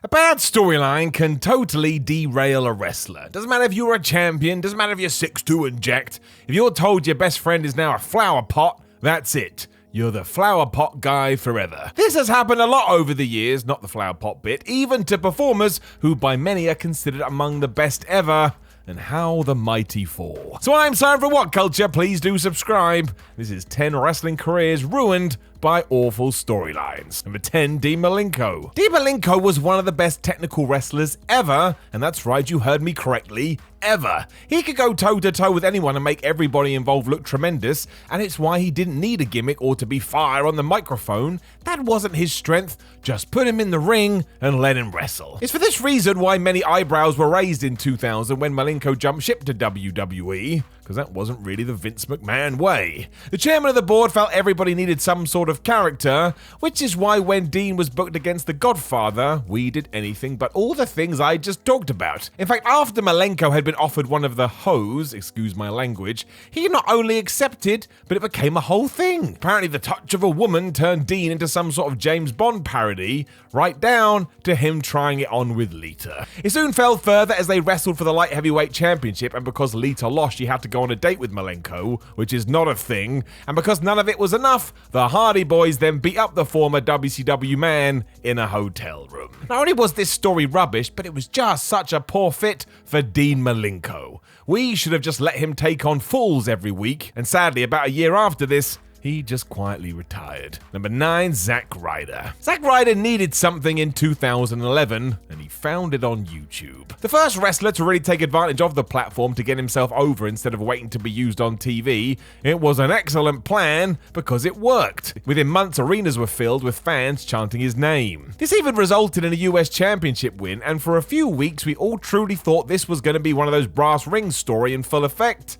A bad storyline can totally derail a wrestler. Doesn't matter if you're a champion, doesn't matter if you're 6'2" and jacked. If you're told your best friend is now a flower pot, that's it. You're the flower pot guy forever. This has happened a lot over the years, not the flower pot bit, even to performers who by many are considered among the best ever. And how the mighty fall. So I'm sorry for What Culture, please do subscribe. This is 10 wrestling careers ruined by awful storylines. Number 10, Dean Malenko. Dean Malenko was one of the best technical wrestlers ever, and that's right, you heard me correctly, ever. He could go toe-to-toe with anyone and make everybody involved look tremendous, and it's why he didn't need a gimmick or to be fire on the microphone. That wasn't his strength, just put him in the ring and let him wrestle. It's for this reason why many eyebrows were raised in 2000 when Malenko jumped ship to WWE, because that wasn't really the Vince McMahon way. The chairman of the board felt everybody needed some sort of character, which is why when Dean was booked against The Godfather, we did anything but all the things I just talked about. In fact, after Malenko had been offered one of the hoes, excuse my language, he not only accepted, but it became a whole thing. Apparently the touch of a woman turned Dean into some sort of James Bond parody, right down to him trying it on with Lita. It soon fell further as they wrestled for the light heavyweight championship, and because Lita lost, she had to go on a date with Malenko, which is not a thing, and because none of it was enough, the Hardy Boys then beat up the former WCW man in a hotel room. Not only was this story rubbish, but it was just such a poor fit for Dean Malenko. We should have just let him take on fools every week, and sadly, about a year after this, he just quietly retired. Number 9, Zack Ryder. Zack Ryder needed something in 2011, and he found it on YouTube. The first wrestler to really take advantage of the platform to get himself over instead of waiting to be used on TV, it was an excellent plan because it worked. Within months, arenas were filled with fans chanting his name. This even resulted in a US Championship win, and for a few weeks, we all truly thought this was going to be one of those brass rings story in full effect.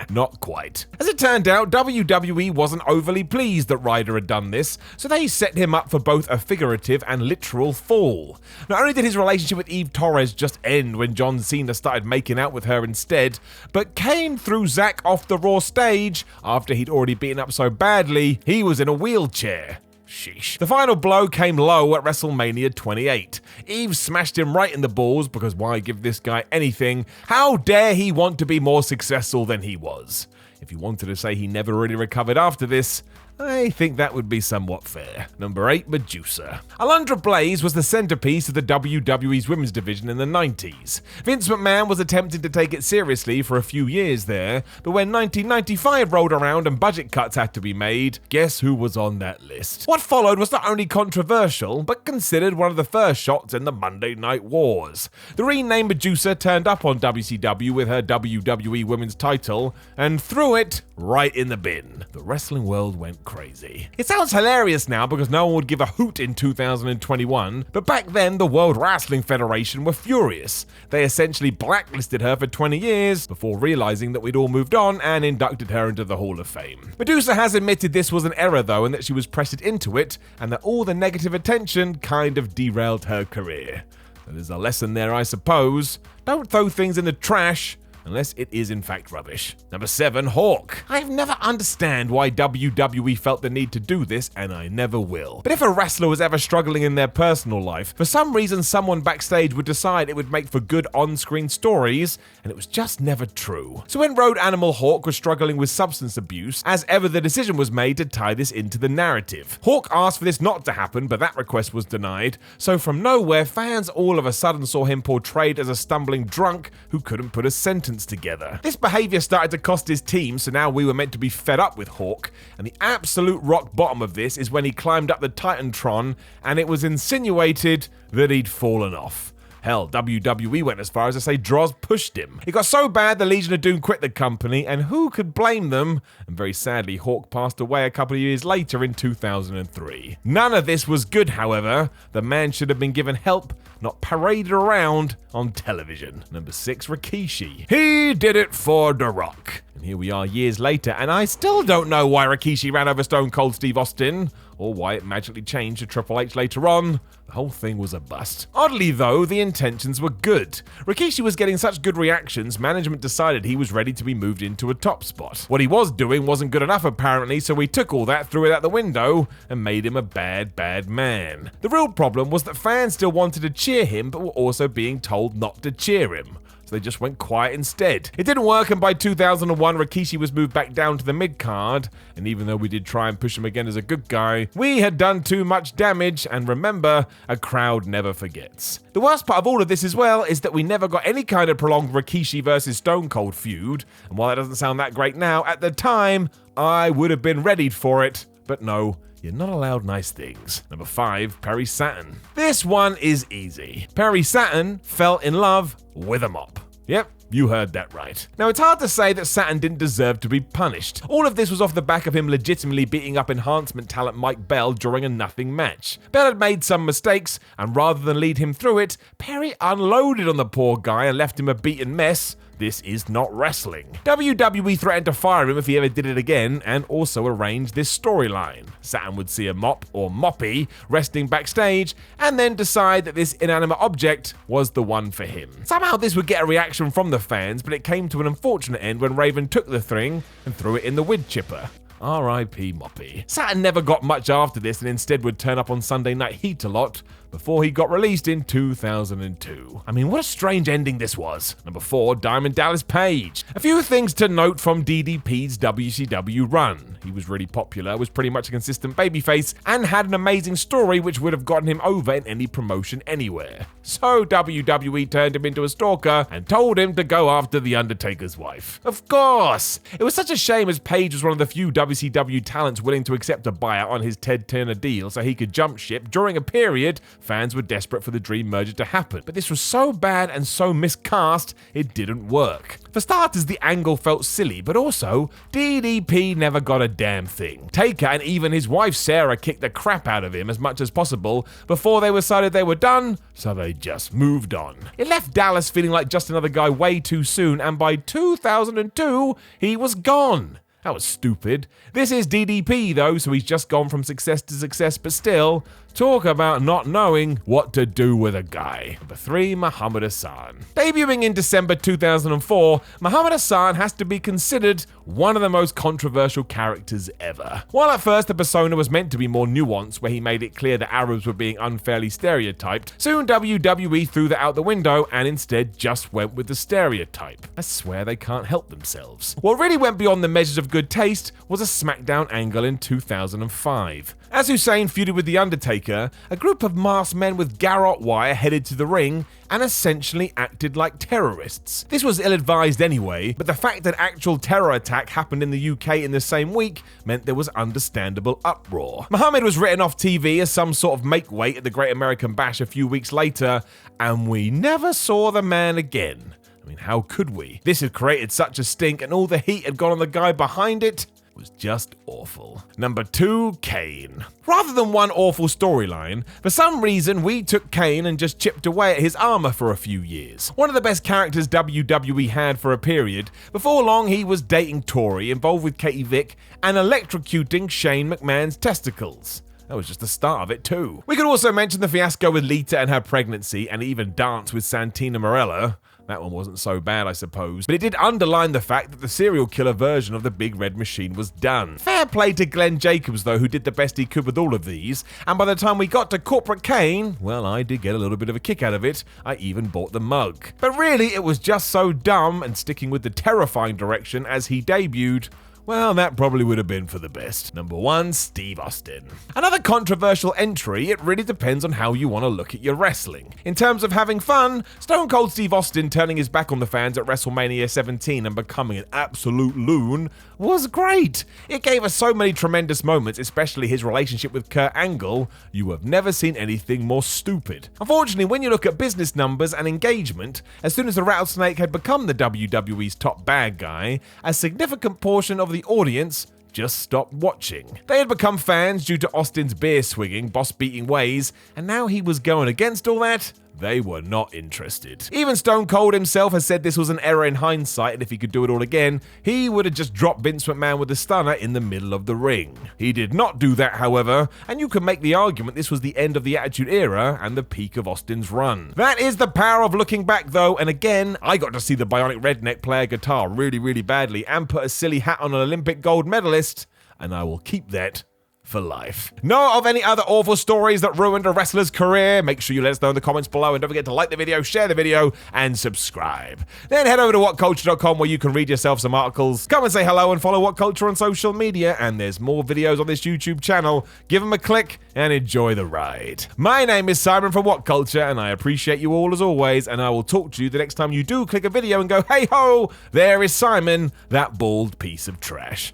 Not quite. As it turned out, WWE wasn't overly pleased that Ryder had done this, so they set him up for both a figurative and literal fall. Not only did his relationship with Eve Torres just end when John Cena started making out with her instead, but Kane threw Zack off the Raw stage after he'd already beaten up so badly he was in a wheelchair. Sheesh. The final blow came low at WrestleMania 28. Eve smashed him right in the balls because why give this guy anything? How dare he want to be more successful than he was? If you wanted to say he never really recovered after this, I think that would be somewhat fair. Number 8, Medusa. Alundra Blaze was the centerpiece of the WWE's women's division in the 90s. Vince McMahon was attempting to take it seriously for a few years there, but when 1995 rolled around and budget cuts had to be made, guess who was on that list? What followed was not only controversial, but considered one of the first shots in the Monday Night Wars. The renamed Medusa turned up on WCW with her WWE Women's title and threw it right in the bin. The wrestling world went crazy. It sounds hilarious now because no one would give a hoot in 2021, but back then the World Wrestling Federation were furious. They essentially blacklisted her for 20 years before realizing that we'd all moved on and inducted her into the Hall of Fame. Medusa has admitted this was an error though, and that she was pressured into it, and that all the negative attention kind of derailed her career. So there's a lesson there, I suppose. Don't throw things in the trash unless it is in fact rubbish. Number 7, Hawk. I've never understand why WWE felt the need to do this, and I never will. But if a wrestler was ever struggling in their personal life, for some reason someone backstage would decide it would make for good on-screen stories, and it was just never true. So when Road Animal Hawk was struggling with substance abuse, as ever the decision was made to tie this into the narrative. Hawk asked for this not to happen, but that request was denied, so from nowhere, fans all of a sudden saw him portrayed as a stumbling drunk who couldn't put a sentence together. This behavior started to cost his team, so now we were meant to be fed up with Hawk, and the absolute rock bottom of this is when he climbed up the Titantron and it was insinuated that he'd fallen off. Hell, WWE went as far as to say Droz pushed him. It got so bad the Legion of Doom quit the company, and who could blame them? And very sadly, Hawk passed away a couple of years later in 2003. None of this was good, however. The man should have been given help, not paraded around on television. Number 6, Rikishi. He did it for The Rock. And here we are years later, and I still don't know why Rikishi ran over Stone Cold Steve Austin, or why it magically changed to Triple H later on. The whole thing was a bust. Oddly though, the intentions were good. Rikishi was getting such good reactions, management decided he was ready to be moved into a top spot. What he was doing wasn't good enough apparently, so we took all that, threw it out the window, and made him a bad man. The real problem was that fans still wanted to cheer him, but were also being told not to cheer him. They just went quiet instead. It didn't work, and by 2001, Rikishi was moved back down to the mid-card, and even though we did try and push him again as a good guy, we had done too much damage, and remember, a crowd never forgets. The worst part of all of this as well is that we never got any kind of prolonged Rikishi versus Stone Cold feud, and while that doesn't sound that great now, at the time, I would have been readied for it, but no. You're not allowed nice things. Number 5, Perry Satin. This one is easy. Perry Satin fell in love with a mop. Yep, you heard that right. Now, it's hard to say that Satin didn't deserve to be punished. All of this was off the back of him legitimately beating up enhancement talent Mike Bell during a nothing match. Bell had made some mistakes, and rather than lead him through it, Perry unloaded on the poor guy and left him a beaten mess. This is not wrestling. WWE threatened to fire him if he ever did it again, and also arranged this storyline. Satin would see a mop, or moppy, resting backstage, and then decide that this inanimate object was the one for him. Somehow this would get a reaction from the fans, but it came to an unfortunate end when Raven took the thing and threw it in the wood chipper. R.I.P. Moppy. Satin never got much after this and instead would turn up on Sunday Night Heat a lot before he got released in 2002. I mean, what a strange ending this was. Number 4, Diamond Dallas Page. A few things to note from DDP's WCW run. He was really popular, was pretty much a consistent babyface, and had an amazing story which would have gotten him over in any promotion anywhere. So WWE turned him into a stalker and told him to go after The Undertaker's wife. Of course! It was such a shame as Page was one of the few WCW talents willing to accept a buyout on his Ted Turner deal so he could jump ship during a period fans were desperate for the dream merger to happen. But this was so bad and so miscast, it didn't work. For starters, the angle felt silly, but also, DDP never got a damn thing. Taker and even his wife Sarah kicked the crap out of him as much as possible before they decided they were done, so they just moved on. It left Dallas feeling like just another guy way too soon, and by 2002, he was gone. That was stupid. This is DDP though, so he's just gone from success to success, but still, talk about not knowing what to do with a guy. Number 3, Muhammad Hassan. Debuting in December 2004, Muhammad Hassan has to be considered one of the most controversial characters ever. While at first the persona was meant to be more nuanced, where he made it clear that Arabs were being unfairly stereotyped, soon WWE threw that out the window and instead just went with the stereotype. I swear they can't help themselves. What really went beyond the measures of good taste was a SmackDown angle in 2005. As Hussein feuded with The Undertaker, a group of masked men with garrote wire headed to the ring and essentially acted like terrorists. This was ill-advised anyway, but the fact that actual terror attack happened in the UK in the same week meant there was understandable uproar. Muhammad was written off TV as some sort of make-weight at the Great American Bash a few weeks later, and we never saw the man again. I mean, how could we? This had created such a stink, and all the heat had gone on the guy behind it. Was just awful. Number 2, Kane. Rather than one awful storyline, for some reason we took Kane and just chipped away at his armor for a few years. One of the best characters WWE had for a period. Before long he was dating Tori, involved with Katie Vick, and electrocuting Shane McMahon's testicles. That was just the start of it too. We could also mention the fiasco with Lita and her pregnancy, and even dance with Santina Morella. That one wasn't so bad, I suppose, but it did underline the fact that the serial killer version of the Big Red Machine was done. Fair play to Glenn Jacobs, though, who did the best he could with all of these, and by the time we got to Corporate Kane, well, I did get a little bit of a kick out of it. I even bought the mug. But really, it was just so dumb, and sticking with the terrifying direction as he debuted, well, that probably would have been for the best. Number 1, Steve Austin. Another controversial entry, it really depends on how you want to look at your wrestling. In terms of having fun, Stone Cold Steve Austin turning his back on the fans at WrestleMania 17 and becoming an absolute loon was great. It gave us so many tremendous moments, especially his relationship with Kurt Angle. You have never seen anything more stupid. Unfortunately, when you look at business numbers and engagement, as soon as the Rattlesnake had become the WWE's top bad guy, a significant portion of the audience just stopped watching. They had become fans due to Austin's beer swinging, boss beating ways, and now he was going against all that. they were not interested. Even Stone Cold himself has said this was an error in hindsight, and if he could do it all again, he would have just dropped Vince McMahon with a stunner in the middle of the ring. He did not do that, however, and you can make the argument this was the end of the Attitude Era and the peak of Austin's run. That is the power of looking back, though, and again, I got to see the Bionic Redneck play a guitar really badly and put a silly hat on an Olympic gold medalist, and I will keep that for life. Know of any other awful stories that ruined a wrestler's career? Make sure you let us know in the comments below, and don't forget to like the video, share the video, and subscribe. Then head over to whatculture.com where you can read yourself some articles. Come and say hello and follow What Culture on social media, and there's more videos on this YouTube channel. Give them a click and enjoy the ride. My name is Simon from What Culture, and I appreciate you all as always, and I will talk to you the next time you do click a video and go, hey ho, there is Simon, that bald piece of trash.